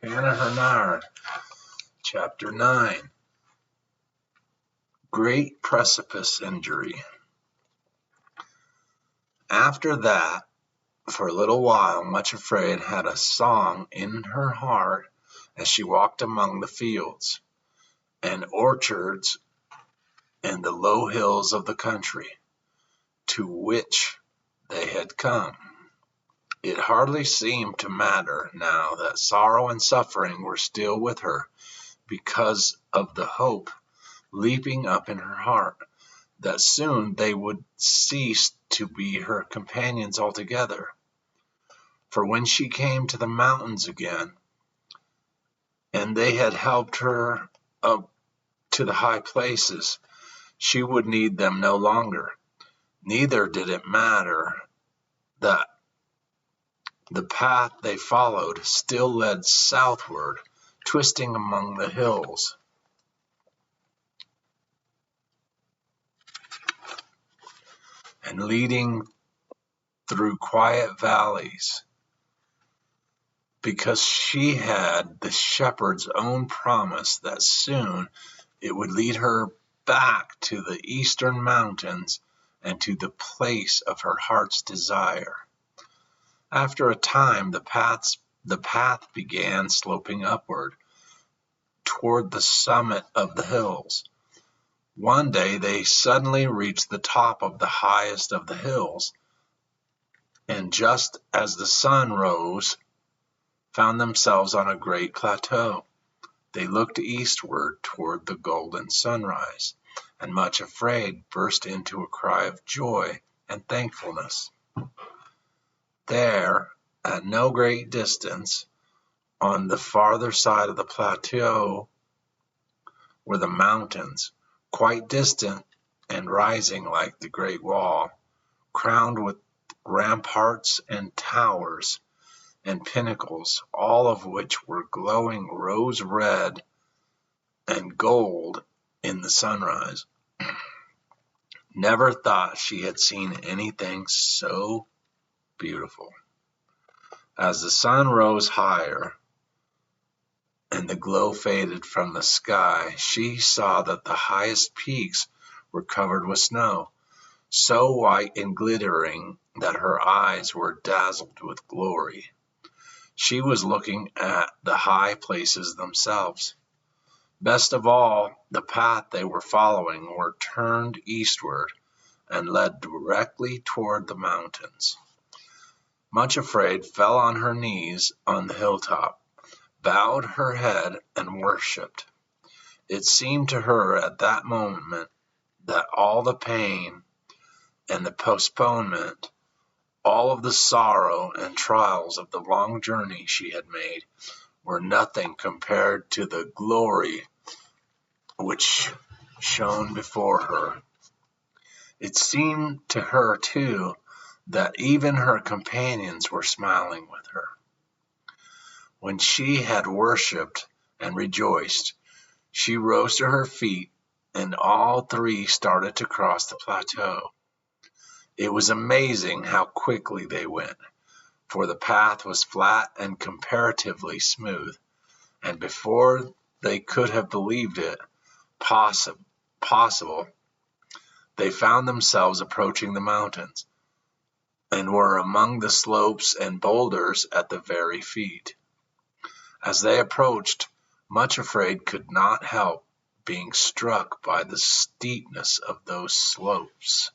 Hurnard, Chapter 9. Great Precipice Injury. After that, for a little while, Much Afraid had a song in her heart as she walked among the fields and orchards and the low hills of the country to which they had come. It hardly seemed to matter now that sorrow and suffering were still with her, because of the hope leaping up in her heart that soon they would cease to be her companions altogether. For when she came to the mountains again, and they had helped her up to the high places, she would need them no longer. Neither did it matter that the path they followed still led southward, twisting among the hills and leading through quiet valleys, because she had the shepherd's own promise that soon it would lead her back to the eastern mountains and to the place of her heart's desire. After a time, the path began sloping upward toward the summit of the hills. One day they suddenly reached the top of the highest of the hills, and just as the sun rose, found themselves on a great plateau. They looked eastward toward the golden sunrise, and Much Afraid burst into a cry of joy and thankfulness. There, at no great distance, on the farther side of the plateau, were the mountains, quite distant and rising like the great wall, crowned with ramparts and towers and pinnacles, all of which were glowing rose red and gold in the sunrise. Never thought she had seen anything so beautiful. As the sun rose higher and the glow faded from the sky, she saw that the highest peaks were covered with snow, so white and glittering that her eyes were dazzled with glory. She was looking at the high places themselves. Best of all, the path they were following were turned eastward and led directly toward the mountains. Much Afraid fell on her knees on the hilltop, bowed her head, and worshipped. It seemed to her at that moment that all the pain and the postponement, all of the sorrow and trials of the long journey she had made, were nothing compared to the glory which shone before her. It seemed to her, too, that even her companions were smiling with her. When she had worshipped and rejoiced, she rose to her feet, and all three started to cross the plateau. It was amazing how quickly they went, for the path was flat and comparatively smooth, and before they could have believed it possible, they found themselves approaching the mountains, and were among the slopes and boulders at the very feet. As they approached, Much Afraid could not help being struck by the steepness of those slopes.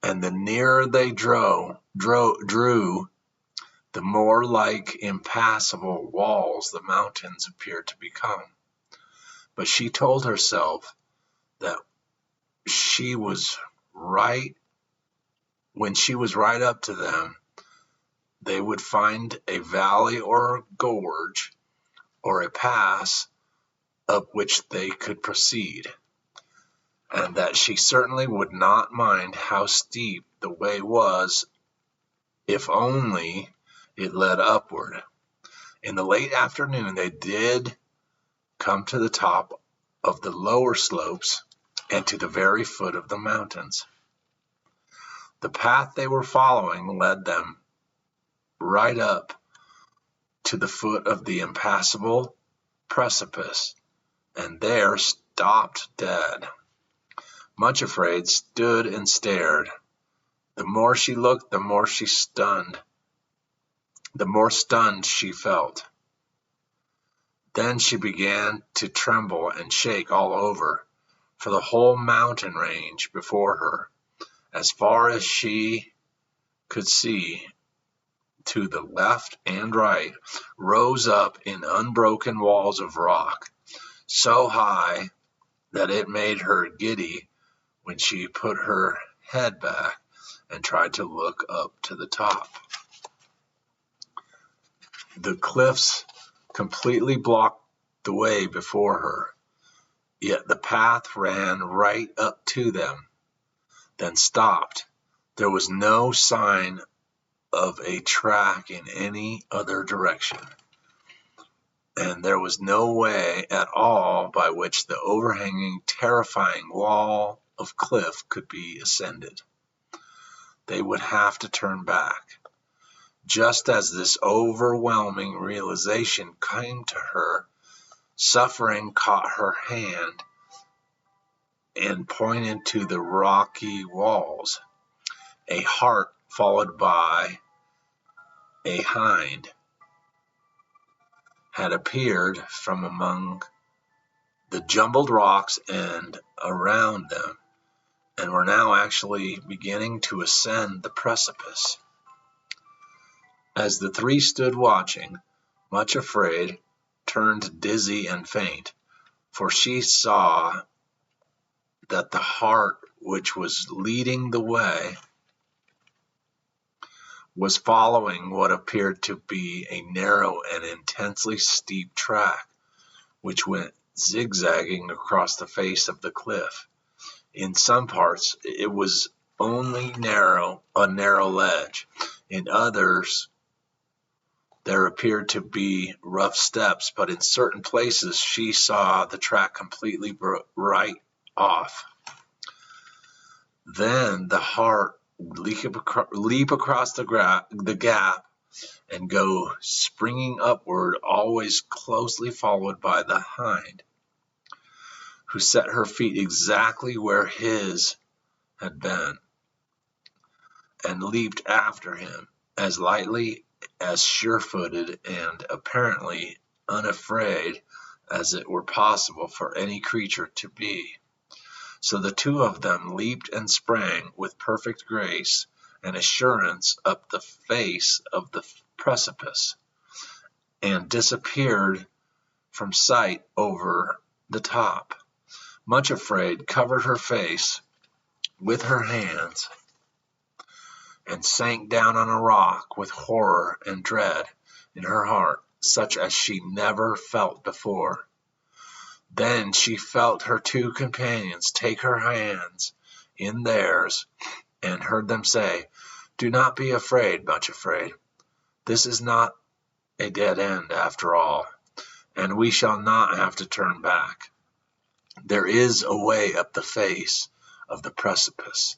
And the nearer they drew, the more like impassable walls the mountains appeared to become. But she told herself that when she was right up to them, they would find a valley or a gorge or a pass up which they could proceed, and that she certainly would not mind how steep the way was if only it led upward. In the late afternoon they did come to the top of the lower slopes and to the very foot of the mountains. The path they were following led them right up to the foot of the impassable precipice, and there stopped dead. Much afraid, stood and stared. The more she looked, the more stunned she felt. Then she began to tremble and shake all over, for the whole mountain range before her, as far as she could see, to the left and right, rose up in unbroken walls of rock, so high that it made her giddy when she put her head back and tried to look up to the top. The cliffs completely blocked the way before her, yet the path ran right up to them, then stopped. There was no sign of a track in any other direction, and there was no way at all by which the overhanging, terrifying wall of cliff could be ascended. They would have to turn back. Just as this overwhelming realization came to her, suffering caught her hand and pointed to the rocky walls. A hart followed by a hind had appeared from among the jumbled rocks and around them, and were now actually beginning to ascend the precipice. As the three stood watching, much afraid, turned dizzy and faint, for she saw that the hart which was leading the way was following what appeared to be a narrow and intensely steep track, which went zigzagging across the face of the cliff. In some parts it was only a narrow ledge. In others there appeared to be rough steps, but in certain places she saw the track completely right off. Then the hart would leap across the gap and go springing upward, always closely followed by the hind, who set her feet exactly where his had been, and leaped after him as lightly, as sure-footed, and apparently unafraid as it were possible for any creature to be. So the two of them leaped and sprang with perfect grace and assurance up the face of the precipice, and disappeared from sight over the top. Much afraid, covered her face with her hands and sank down on a rock with horror and dread in her heart, such as she never felt before. Then she felt her two companions take her hands in theirs, and heard them say, "Do not be afraid, much afraid. This is not a dead end after all, and we shall not have to turn back. There is a way up the face of the precipice.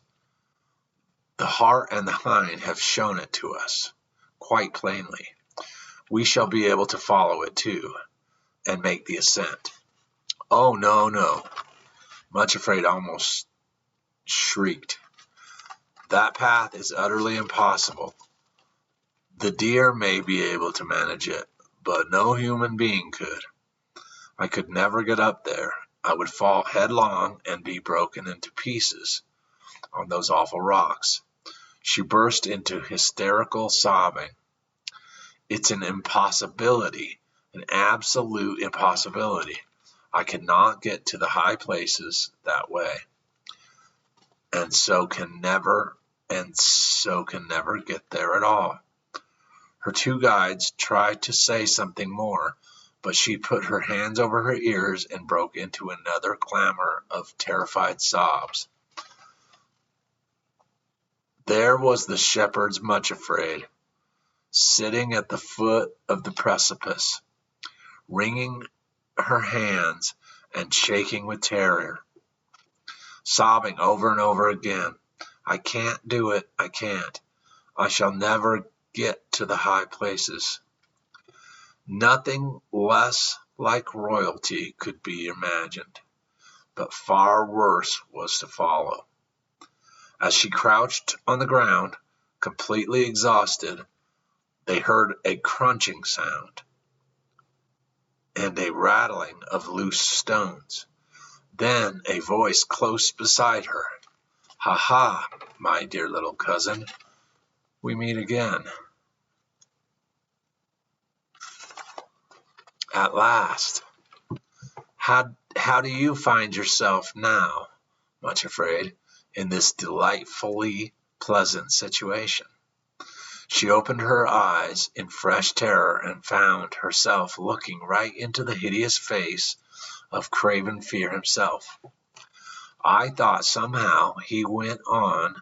The hart and the hind have shown it to us quite plainly. We shall be able to follow it too, and make the ascent." "Oh, no, no," Much Afraid almost shrieked. "That path is utterly impossible. The deer may be able to manage it, but no human being could. I could never get up there. I would fall headlong and be broken into pieces on those awful rocks." She burst into hysterical sobbing. "It's an impossibility, an absolute impossibility. I cannot get to the high places that way, and so can never get there at all." Her two guides tried to say something more, but she put her hands over her ears and broke into another clamor of terrified sobs. There was the shepherd's Much Afraid, sitting at the foot of the precipice, wringing her hands and shaking with terror, sobbing over and over again, "I can't do it, I can't. I shall never get to the high places." Nothing less like royalty could be imagined, but far worse was to follow. As she crouched on the ground, completely exhausted, they heard a crunching sound and a rattling of loose stones. Then a voice close beside her. "Ha ha, my dear little cousin, we meet again. At last. How do you find yourself now, much afraid, in this delightfully pleasant situation?" She opened her eyes in fresh terror and found herself looking right into the hideous face of Craven Fear himself. "I thought somehow," he went on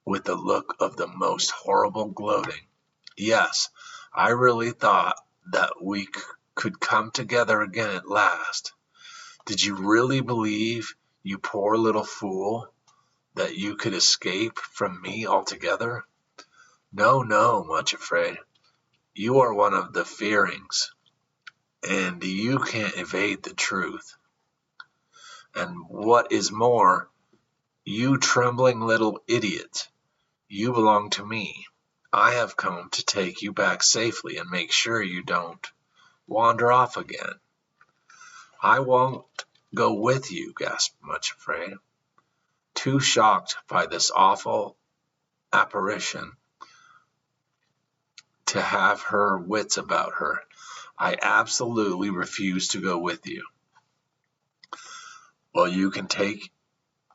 with a look of the most horrible gloating, "yes, I really thought that we could come together again at last. Did you really believe, you poor little fool, that you could escape from me altogether? No, no, much afraid. You are one of the Fearings, and you can't evade the truth. And what is more, you trembling little idiot, you belong to me. I have come to take you back safely and make sure you don't wander off again." "I won't go with you," gasped Much Afraid, too shocked by this awful apparition to have her wits about her. "I absolutely refuse to go with you." "Well, you can take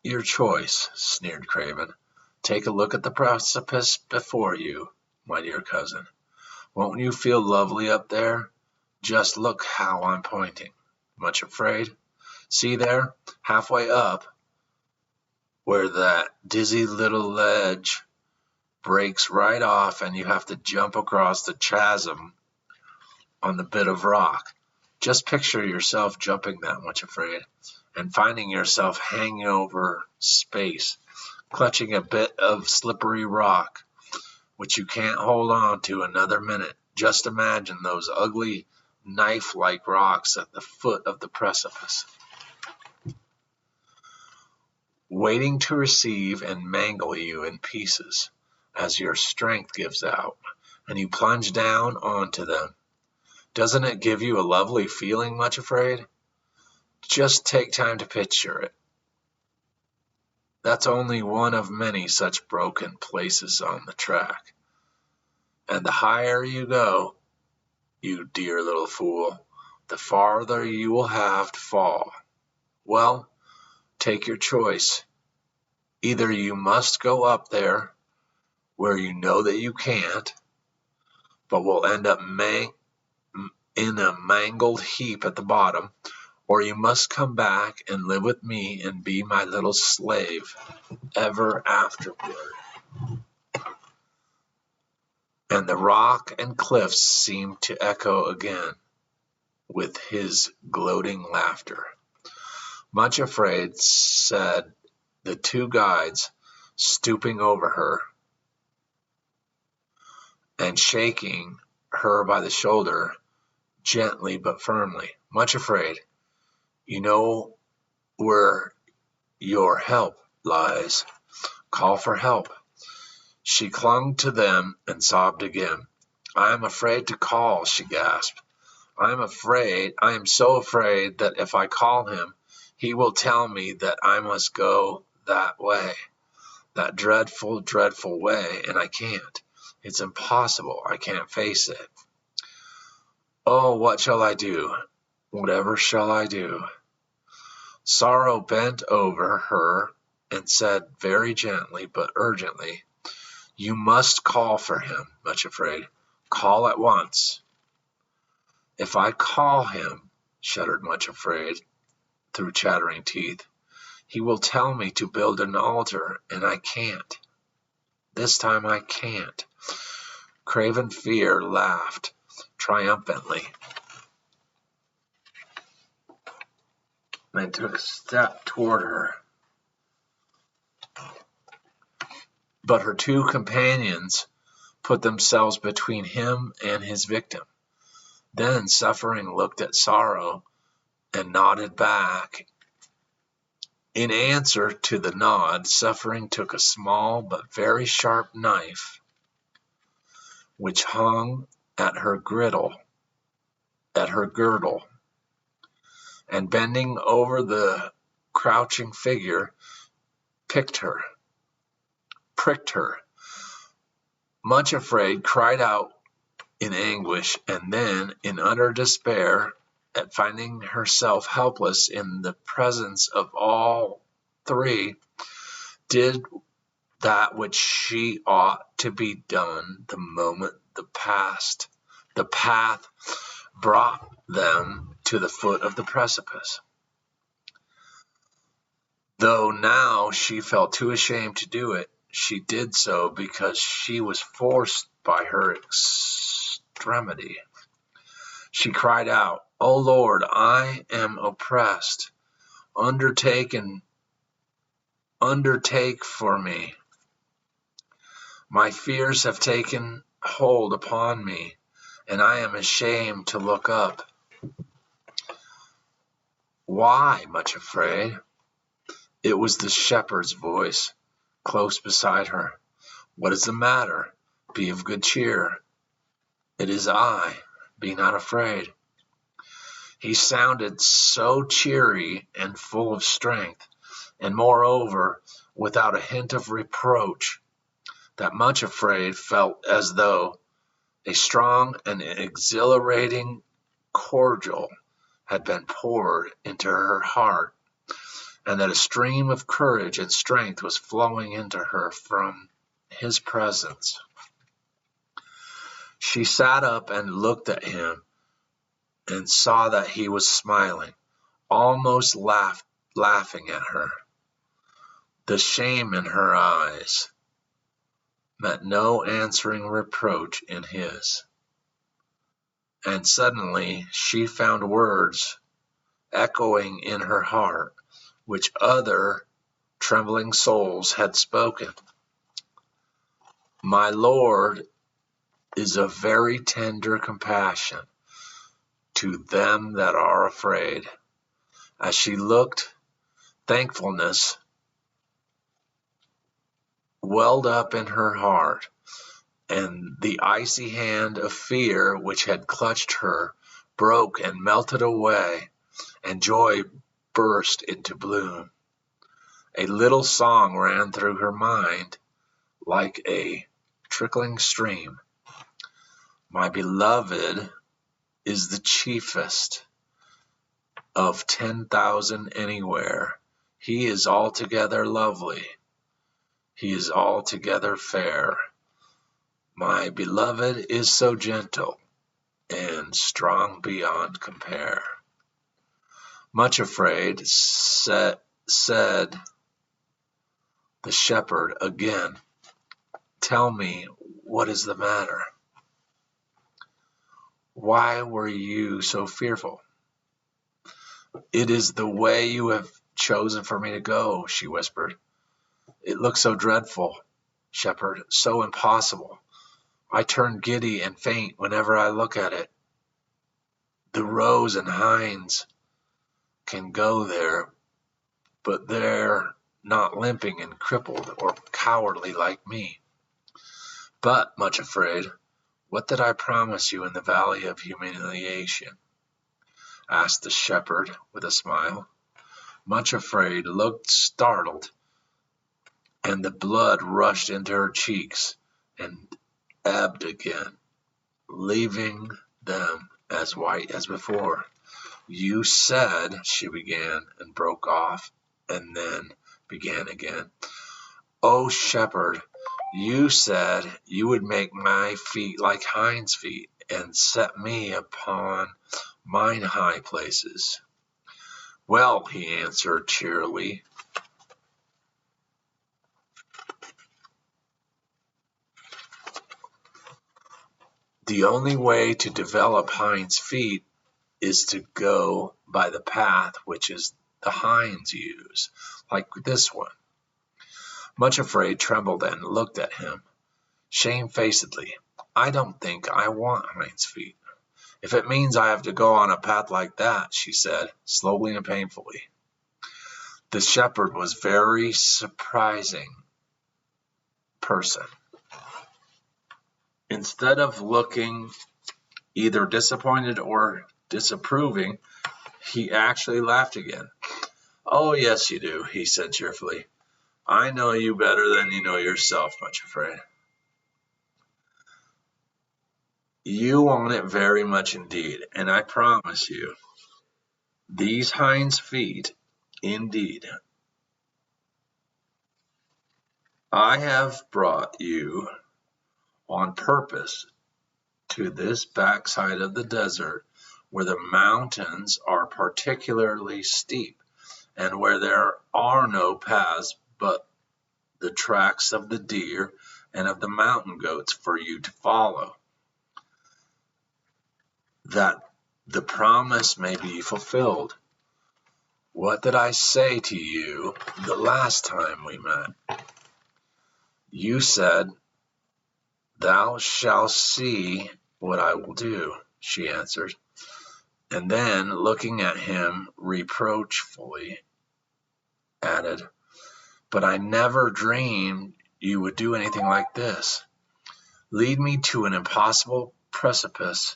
your choice," sneered Craven. "Take a look at the precipice before you, my dear cousin. Won't you feel lovely up there? Just look how I'm pointing, Much Afraid. See there, halfway up, where that dizzy little ledge breaks right off and you have to jump across the chasm on the bit of rock. Just picture yourself jumping that, Much Afraid, and finding yourself hanging over space, clutching a bit of slippery rock, which you can't hold on to another minute. Just imagine those ugly, knife-like rocks at the foot of the precipice, waiting to receive and mangle you in pieces as your strength gives out, and you plunge down onto them. Doesn't it give you a lovely feeling, Much Afraid? Just take time to picture it. That's only one of many such broken places on the track. And the higher you go, you dear little fool, the farther you will have to fall. Well, take your choice. Either you must go up there, where you know that you can't, but will end up in a mangled heap at the bottom, or you must come back and live with me and be my little slave ever afterward." And the rock and cliffs seemed to echo again with his gloating laughter. Much Afraid, said the two guides, stooping over her and shaking her by the shoulder gently but firmly. "Much Afraid, you know where your help lies. Call for help." She clung to them and sobbed again. "I am afraid to call," she gasped. I am so afraid that if I call him, he will tell me that I must go that way, that dreadful, dreadful way, and I can't. It's impossible. I can't face it. Oh, what shall I do? Whatever shall I do?" Sorrow bent over her and said very gently but urgently, "You must call for him, Much Afraid. Call at once." "If I call him," shuddered Much Afraid through chattering teeth, "he will tell me to build an altar, and I can't. This time I can't." Craven Fear laughed triumphantly and took a step toward her. But her two companions put themselves between him and his victim. Then Suffering looked at Sorrow and nodded back. In answer to the nod, Suffering took a small but very sharp knife which hung at her girdle, and bending over the crouching figure, pricked her. Much Afraid cried out in anguish, and then, in utter despair at finding herself helpless in the presence of all three, did that which she ought to be done the moment the path brought them to the foot of the precipice. Though now she felt too ashamed to do it, she did so because she was forced by her extremity. She cried out, "O Lord, I am oppressed. Undertake for me. My fears have taken hold upon me, and I am ashamed to look up." "Why, Much Afraid?" It was the shepherd's voice, close beside her. "What is the matter? Be of good cheer. It is I. Be not afraid." He sounded so cheery and full of strength, and moreover without a hint of reproach, that Much Afraid felt as though a strong and exhilarating cordial had been poured into her heart, and that a stream of courage and strength was flowing into her from his presence. She sat up and looked at him, and saw that he was smiling, almost laughing at her. The shame in her eyes met no answering reproach in his. And suddenly she found words echoing in her heart, which other trembling souls had spoken. "My Lord is of very tender compassion to them that are afraid." As she looked, thankfulness welled up in her heart, and the icy hand of fear which had clutched her broke and melted away, and joy burst into bloom. A little song ran through her mind like a trickling stream. "My beloved is the chiefest of 10,000 anywhere. He is altogether lovely. He is altogether fair. My beloved is so gentle and strong beyond compare." Much Afraid said the shepherd again, "Tell me, what is the matter? Why were you so fearful?" "It is the way you have chosen for me to go," she whispered. "It looks so dreadful, shepherd, so impossible. I turn giddy and faint whenever I look at it. The Rose and Hinds can go there, but they're not limping and crippled or cowardly like me." "But, Much Afraid, what did I promise you in the Valley of Humiliation?" asked the shepherd with a smile. Much Afraid looked startled, and the blood rushed into her cheeks and ebbed again, leaving them as white as before. "You said," she began, and broke off, and then began again. "Oh, shepherd, you said you would make my feet like hinds' feet, and set me upon mine high places." "Well," he answered cheerily, "the only way to develop hinds' feet is to go by the path which is the hinds use, like this one." Much Afraid trembled and looked at him shamefacedly. "I don't think I want hinds' feet. If it means I have to go on a path like that, she said, slowly and painfully. The shepherd was a very surprising person. Instead of looking either disappointed or disapproving, he actually laughed again. "Oh, yes, you do," he said cheerfully. "I know you better than you know yourself, much afraid. You want it very much indeed, and I promise you, these hinds' feet, indeed, I have brought you on purpose to this backside of the desert where the mountains are particularly steep and where there are no paths but the tracks of the deer and of the mountain goats for you to follow, that the promise may be fulfilled. What did I say to you the last time we met? You said, 'Thou shalt see what I will do,'" she answered, and then, looking at him reproachfully, added, "But I never dreamed you would do anything like this. Lead me to an impossible precipice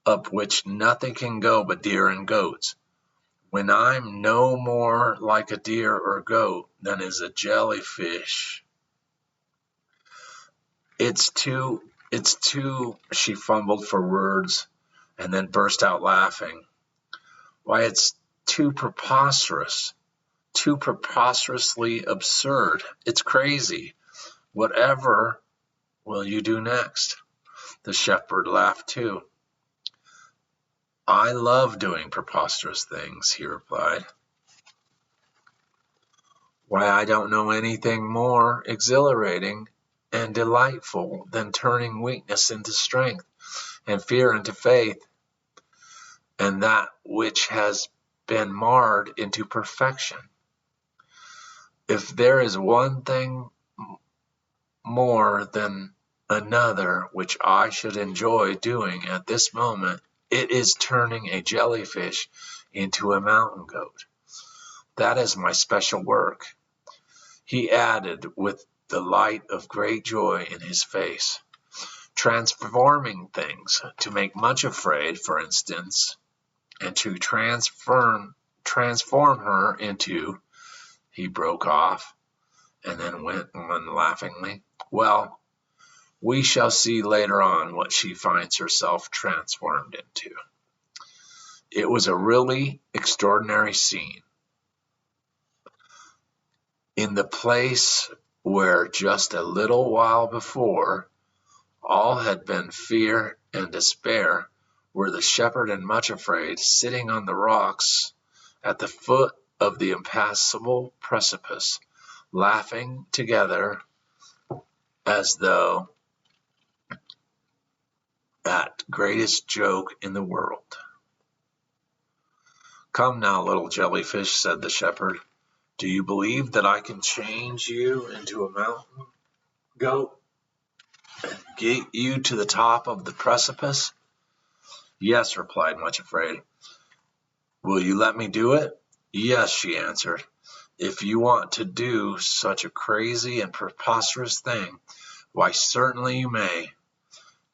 up which nothing can go but deer and goats, when I'm no more like a deer or goat than is a jellyfish. It's too, she fumbled for words and then burst out laughing. "Why, it's too preposterous, too preposterously absurd. It's crazy. Whatever will you do next?" The shepherd laughed too. "I love doing preposterous things," he replied. "Why, I don't know anything more exhilarating and delightful than turning weakness into strength, and fear into faith, and that which has been marred into perfection. If there is one thing more than another which I should enjoy doing at this moment, it is turning a jellyfish into a mountain goat. That is my special work," he added with the light of great joy in his face. "Transforming things, to make much afraid, for instance, and to transform her into—" He broke off and then went on laughingly, "Well, we shall see later on what she finds herself transformed into." It was a really extraordinary scene. In the place where just a little while before all had been fear and despair, were the shepherd and much afraid sitting on the rocks at the foot of the impassable precipice, laughing together as though at greatest joke in the world. "Come now, little jellyfish," said the shepherd. "Do you believe that I can change you into a mountain goat and get you to the top of the precipice?" "Yes," replied Much Afraid. "Will you let me do it?" "Yes," she answered. "If you want to do such a crazy and preposterous thing, why, certainly you may.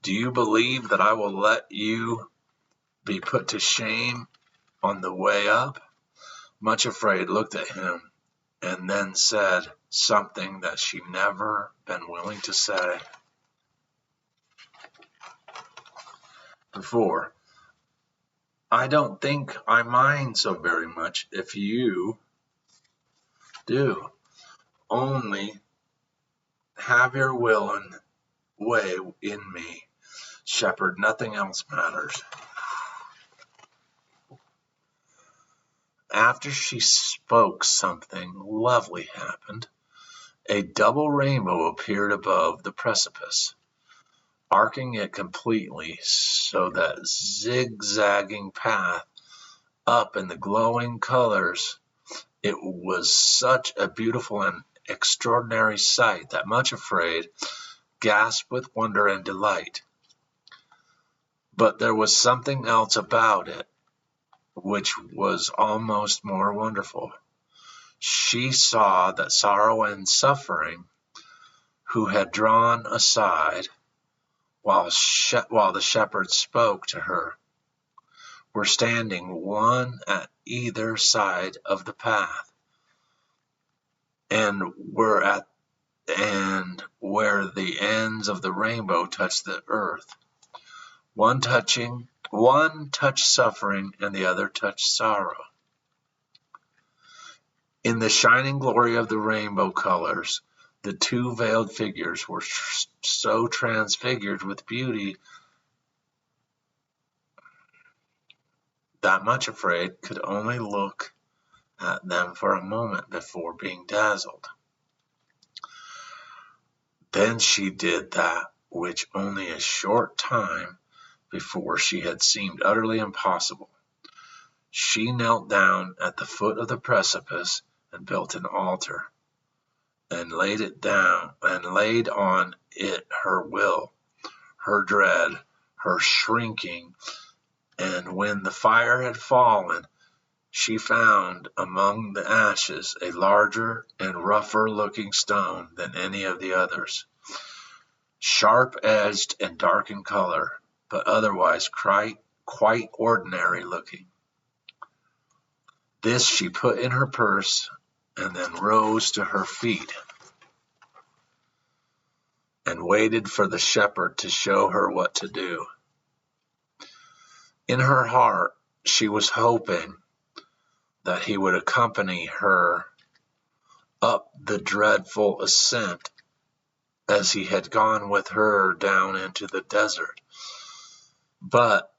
Do you believe that I will let you be put to shame on the way up?" Much Afraid looked at him and then said something that she'd never been willing to say before. "I don't think I mind so very much if you do. Only have your will and way in me, shepherd. Nothing else matters." After she spoke, something lovely happened. A double rainbow appeared above the precipice, arcing it completely, so that zigzagging path up in the glowing colors. It was such a beautiful and extraordinary sight that Much Afraid gasped with wonder and delight. But there was something else about it which was almost more wonderful. She saw that sorrow and suffering, who had drawn aside while the shepherd spoke to her, were standing one at either side of the path, and where the ends of the rainbow touched the earth. One touched suffering, and the other touched sorrow. In the shining glory of the rainbow colors, the two veiled figures were so transfigured with beauty that Much Afraid could only look at them for a moment before being dazzled. Then she did that which only a short time before she had seemed utterly impossible. She knelt down at the foot of the precipice and built an altar, and laid on it her will, her dread, her shrinking, and when the fire had fallen, she found among the ashes a larger and rougher looking stone than any of the others, sharp-edged and dark in color, but otherwise quite ordinary looking. This she put in her purse, and then rose to her feet and waited for the shepherd to show her what to do. In her heart, she was hoping that he would accompany her up the dreadful ascent as he had gone with her down into the desert. But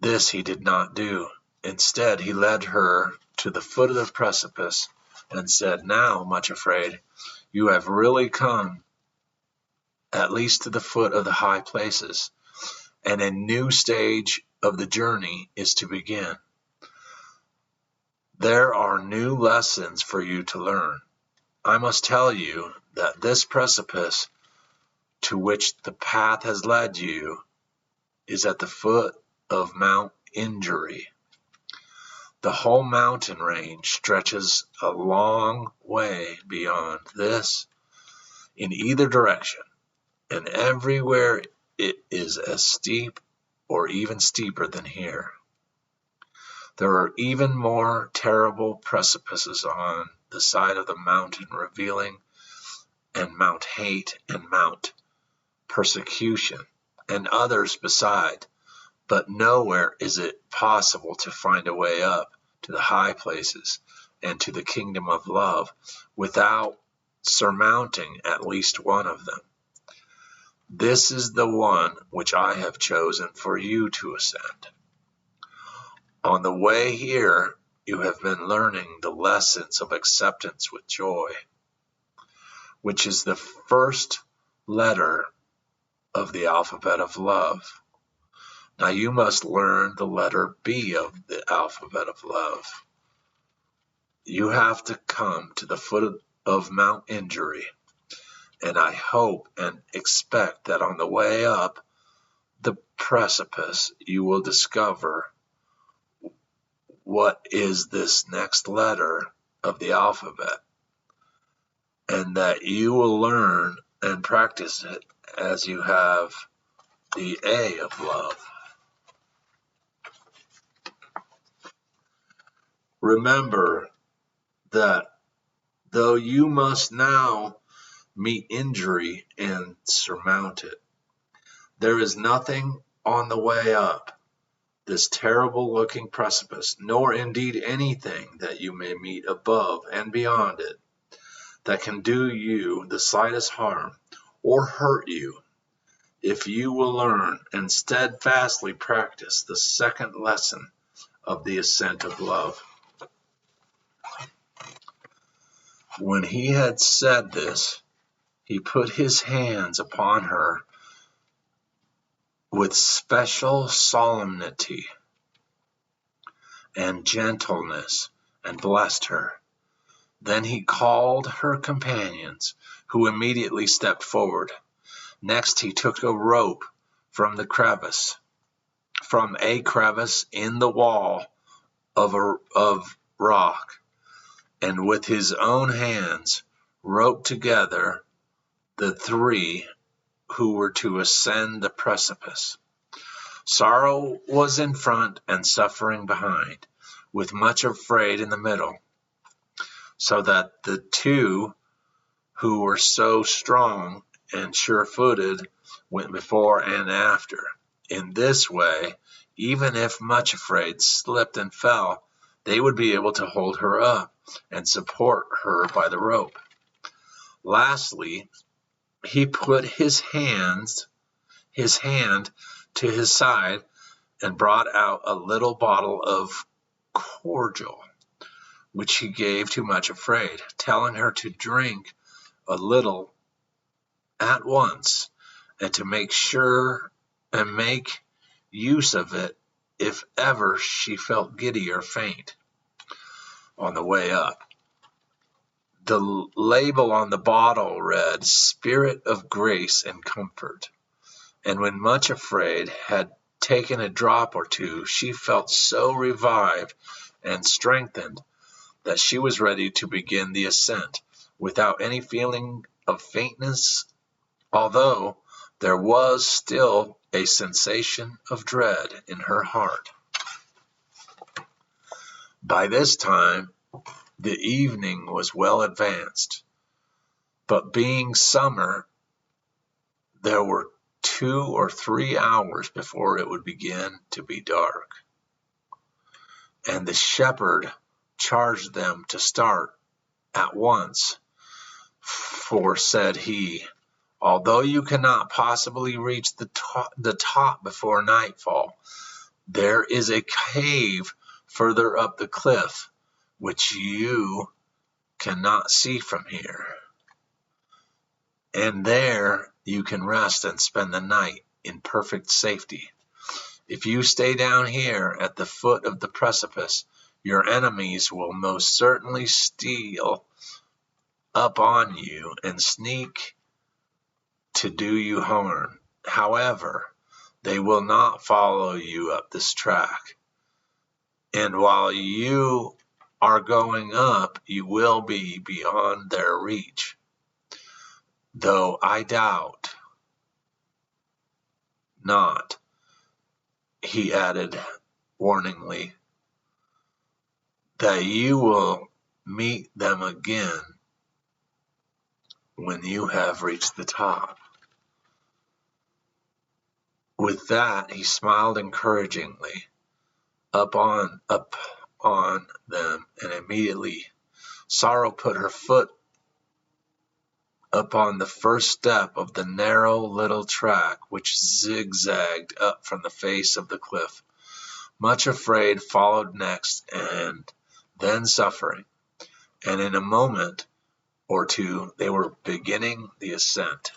this he did not do. Instead, he led her to the foot of the precipice and said, "Now, Much Afraid, you have really come at least to the foot of the high places, and a new stage of the journey is to begin. There are new lessons for you to learn. I must tell you that this precipice to which the path has led you is at the foot of Mount Injury. The whole mountain range stretches a long way beyond this in either direction, and everywhere it is as steep or even steeper than here. There are even more terrible precipices on the side of the mountain revealing, and Mount Hate and Mount Persecution, and others beside, but nowhere is it possible to find a way up to the high places and to the kingdom of love without surmounting at least one of them. This is the one which I have chosen for you to ascend. On the way here, you have been learning the lessons of acceptance with joy, which is the first letter of the alphabet of love. Now you must learn the letter B of the alphabet of love. You have to come to the foot of Mount Injury, and I hope and expect that on the way up the precipice you will discover what is this next letter of the alphabet, and that you will learn and practice it as you have the A of love. Remember that though you must now meet injury and surmount it, there is nothing on the way up this terrible-looking precipice, nor indeed anything that you may meet above and beyond it, that can do you the slightest harm or hurt you, if you will learn and steadfastly practice the second lesson of the ascent of love." When he had said this, he put his hands upon her with special solemnity and gentleness and blessed her. Then he called her companions, who immediately stepped forward. Next he took a rope from the crevice from a crevice in the wall of rock, and with his own hands roped together the three who were to ascend the precipice. Sorrow was in front and Suffering behind, with Much Afraid in the middle, so that the two who were so strong and sure-footed went before and after. In this way, even if Much Afraid slipped and fell, they would be able to hold her up and support her by the rope. Lastly, he put his hand to his side and brought out a little bottle of cordial, which he gave to Much Afraid, telling her to drink a little at once, and to make use of it if ever she felt giddy or faint on the way up. The label on the bottle read, "Spirit of Grace and Comfort," and when Much Afraid had taken a drop or two, she felt so revived and strengthened that she was ready to begin the ascent without any feeling of faintness, although there was still a sensation of dread in her heart. By this time, the evening was well advanced, but being summer, there were 2 or 3 hours before it would begin to be dark. And the shepherd charged them to start at once, for, said he, although you cannot possibly reach the top before nightfall, there is a cave further up the cliff which you cannot see from here, and there you can rest and spend the night in perfect safety. If you stay down here at the foot of the precipice, your enemies will most certainly steal up on you and sneak to do you harm. However, they will not follow you up this track, and while you are going up, you will be beyond their reach. Though I doubt not, he added warningly, that you will meet them again when you have reached the top. With that, he smiled encouragingly upon them, and immediately Sorrow put her foot upon the first step of the narrow little track which zigzagged up from the face of the cliff. Much Afraid followed next, and then Suffering, and in a moment or two they were beginning the ascent.